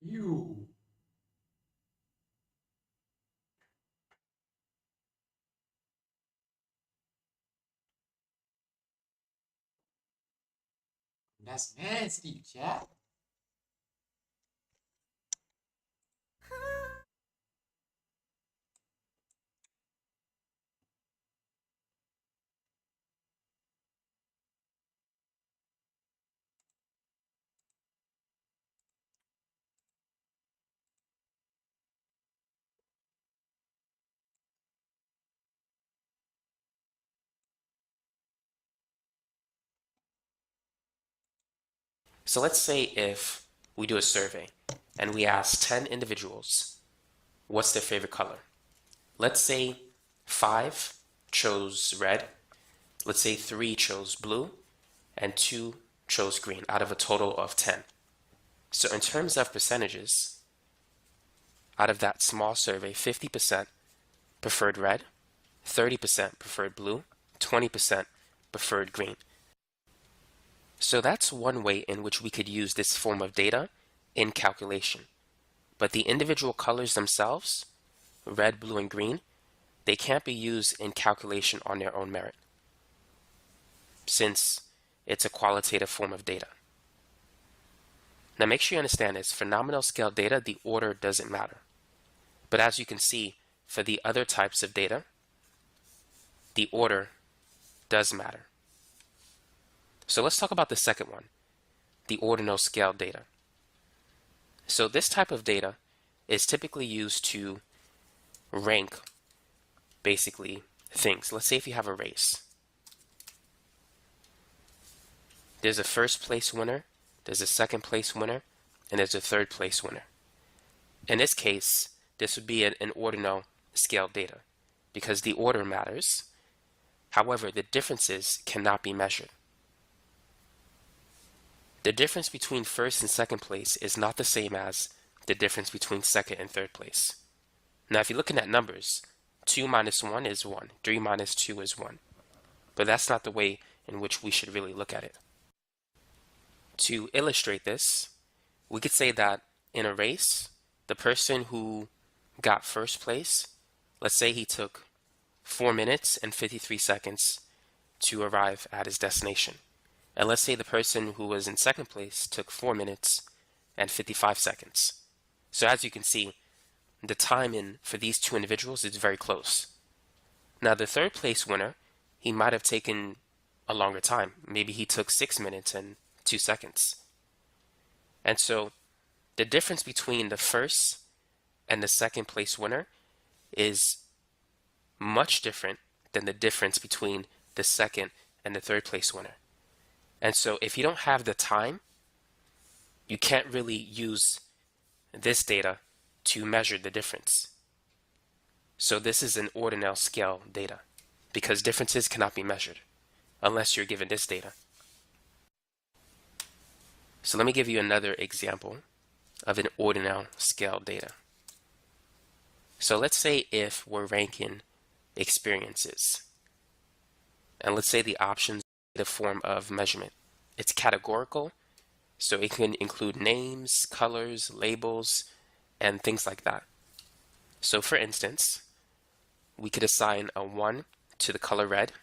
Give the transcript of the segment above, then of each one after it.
You. That's nasty, chat. So let's say if we do a survey and we ask 10 individuals what's their favorite color. Let's say 5 chose red, let's say 3 chose blue, and 2 chose green out of a total of 10. So in terms of percentages, out of that small survey, 50% preferred red, 30% preferred blue, 20% preferred green. So that's one way in which we could use this form of data in calculation. But the individual colors themselves, red, blue, and green, they can't be used in calculation on their own merit, since it's a qualitative form of data. Now make sure you understand this. For nominal scale data, the order doesn't matter. But as you can see, for the other types of data, the order does matter. So let's talk about the second one, the ordinal scale data. So this type of data is typically used to rank basically things. Let's say if you have a race, there's a first place winner, there's a second place winner, and there's a third place winner. In this case, this would be an ordinal scale data because the order matters. However, the differences cannot be measured. The difference between first and second place is not the same as the difference between second and third place. Now, if you're looking at numbers, 2 minus 1 is 1, 3 minus 2 is 1. But that's not the way in which we should really look at it. To illustrate this, we could say that in a race, the person who got first place, let's say he took 4 minutes and 53 seconds to arrive at his destination. And let's say the person who was in second place took 4 minutes and 55 seconds. So as you can see, the time for these two individuals is very close. Now the third place winner, he might have taken a longer time. Maybe he took 6 minutes and 2 seconds. And so the difference between the first and the second place winner is much different than the difference between the second and the third place winner. And so if you don't have the time, you can't really use this data to measure the difference. So this is an ordinal scale data because differences cannot be measured unless you're given this data. So let me give you another example of an ordinal scale data. So let's say if we're ranking experiences, and let's say the options are the form of measurement. It's categorical, so it can include names, colors, labels, and things like that. So for instance, we could assign a 1 to the color red,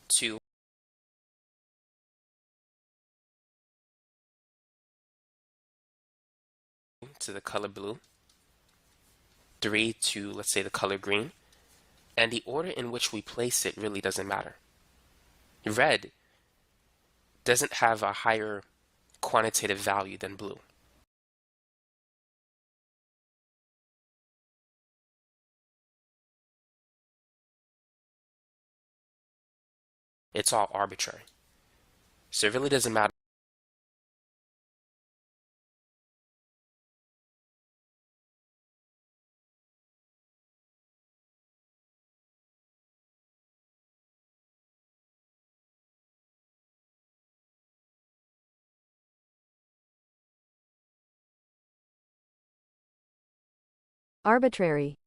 2 to the color blue, 3 to, let's say, the color green, and the order in which we place it really doesn't matter. Red doesn't have a higher quantitative value than blue. It's all arbitrary. So it really doesn't matter Arbitrary.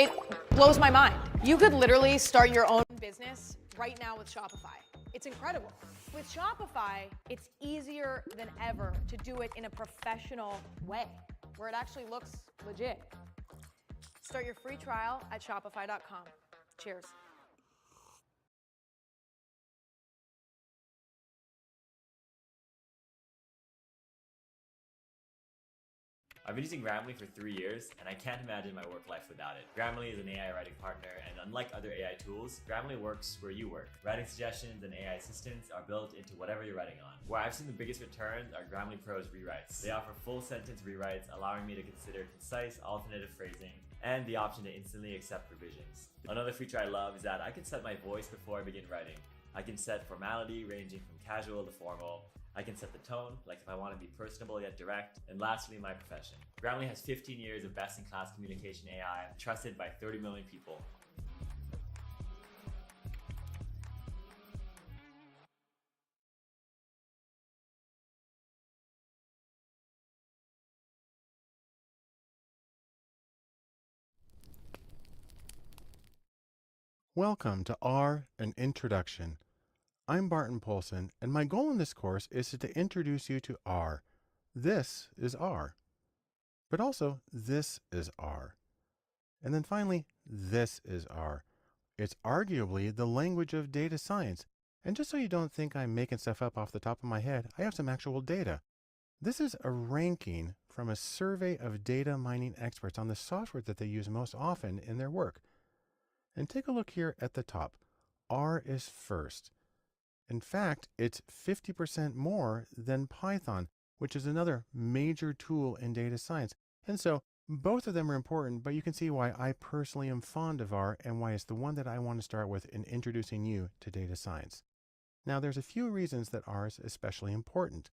It blows my mind. You could literally start your own business right now with Shopify. It's incredible. With Shopify, it's easier than ever to do it in a professional way, where it actually looks legit. Start your free trial at shopify.com. Cheers. I've been using Grammarly for 3 years, and I can't imagine my work life without it. Grammarly is an AI writing partner, and unlike other AI tools, Grammarly works where you work. Writing suggestions and AI assistants are built into whatever you're writing on. Where I've seen the biggest returns are Grammarly Pro's rewrites. They offer full sentence rewrites, allowing me to consider concise, alternative phrasing, and the option to instantly accept revisions. Another feature I love is that I can set my voice before I begin writing. I can set formality ranging from casual to formal. I can set the tone, like if I want to be personable yet direct, and lastly, my profession. Grammarly has 15 years of best-in-class communication AI, trusted by 30 million people. Welcome to R, an Introduction. I'm Barton Polson, and my goal in this course is to introduce you to R. This is R. But also, this is R. And then finally, this is R. It's arguably the language of data science. And just so you don't think I'm making stuff up off the top of my head, I have some actual data. This is a ranking from a survey of data mining experts on the software that they use most often in their work. And take a look here at the top. R is first. In fact, it's 50% more than Python, which is another major tool in data science. And so both of them are important, but you can see why I personally am fond of R and why it's the one that I want to start with in introducing you to data science. Now, there's a few reasons that R is especially important.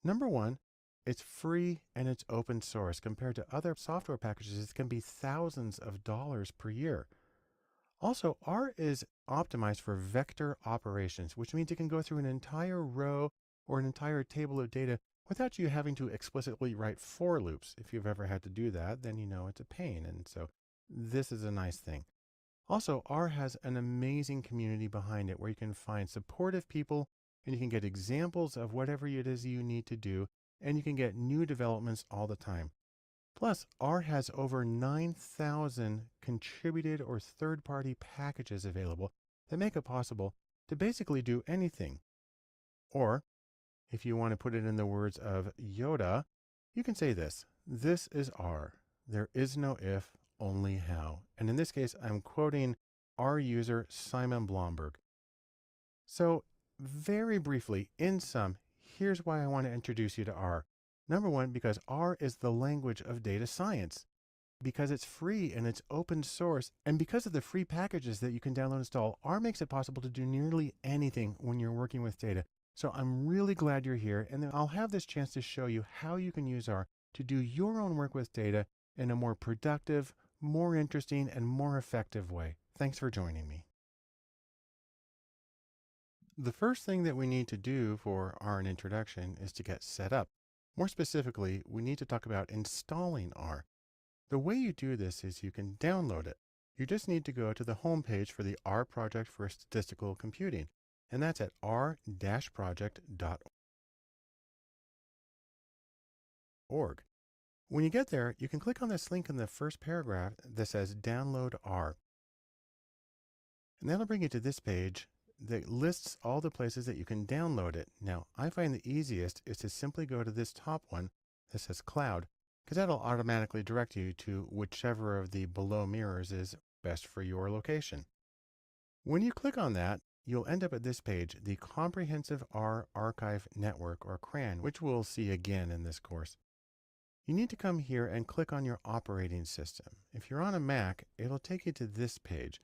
Number one, it's free and it's open source. Compared to other software packages, it can be thousands of dollars per year. Also, R is optimized for vector operations, which means it can go through an entire row or an entire table of data without you having to explicitly write for loops. If you've ever had to do that, then you know it's a pain. And so this is a nice thing. Also, R has an amazing community behind it where you can find supportive people and you can get examples of whatever it is you need to do, and you can get new developments all the time. Plus, R has over 9,000 contributed or third-party packages available that make it possible to basically do anything. Or, if you want to put it in the words of Yoda, you can say this: this is R. There is no if, only how. And in this case, I'm quoting R user Simon Blomberg. So, very briefly, in sum, here's why I want to introduce you to R. Number one, because R is the language of data science, because it's free and it's open source, and because of the free packages that you can download and install. R makes it possible to do nearly anything when you're working with data. So I'm really glad you're here, and then I'll have this chance to show you how you can use R to do your own work with data in a more productive, more interesting, and more effective way. Thanks for joining me. The first thing that we need to do for R an Introduction is to get set up. More specifically, we need to talk about installing R. The way you do this is you can download it. You just need to go to the home page for the R Project for Statistical Computing, and that's at r-project.org. When you get there, you can click on this link in the first paragraph that says Download R. And that'll bring you to this page that lists all the places that you can download it. Now, I find the easiest is to simply go to this top one that says Cloud, because that'll automatically direct you to whichever of the below mirrors is best for your location. When you click on that, you'll end up at this page, the Comprehensive R Archive Network, or CRAN, which we'll see again in this course. You need to come here and click on your operating system. If you're on a Mac, it'll take you to this page.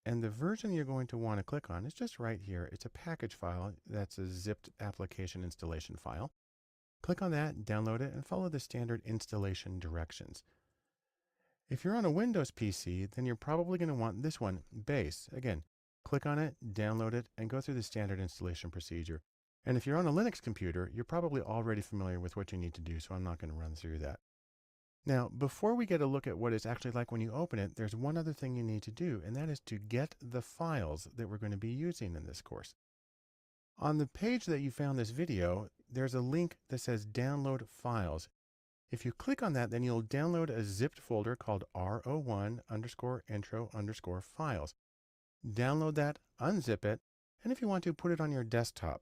And the version you're going to want to click on is just right here. It's a package file that's a zipped application installation file. Click on that, download it, and follow the standard installation directions. If you're on a Windows PC, then you're probably going to want this one, Base. Again, click on it, download it, and go through the standard installation procedure. And if you're on a Linux computer, you're probably already familiar with what you need to do, so I'm not going to run through that. Now, before we get a look at what it's actually like when you open it, there's one other thing you need to do, and that is to get the files that we're going to be using in this course. On the page that you found this video, there's a link that says Download Files. If you click on that, then you'll download a zipped folder called ro1_intro_files. Download that, unzip it, and if you want to, put it on your desktop.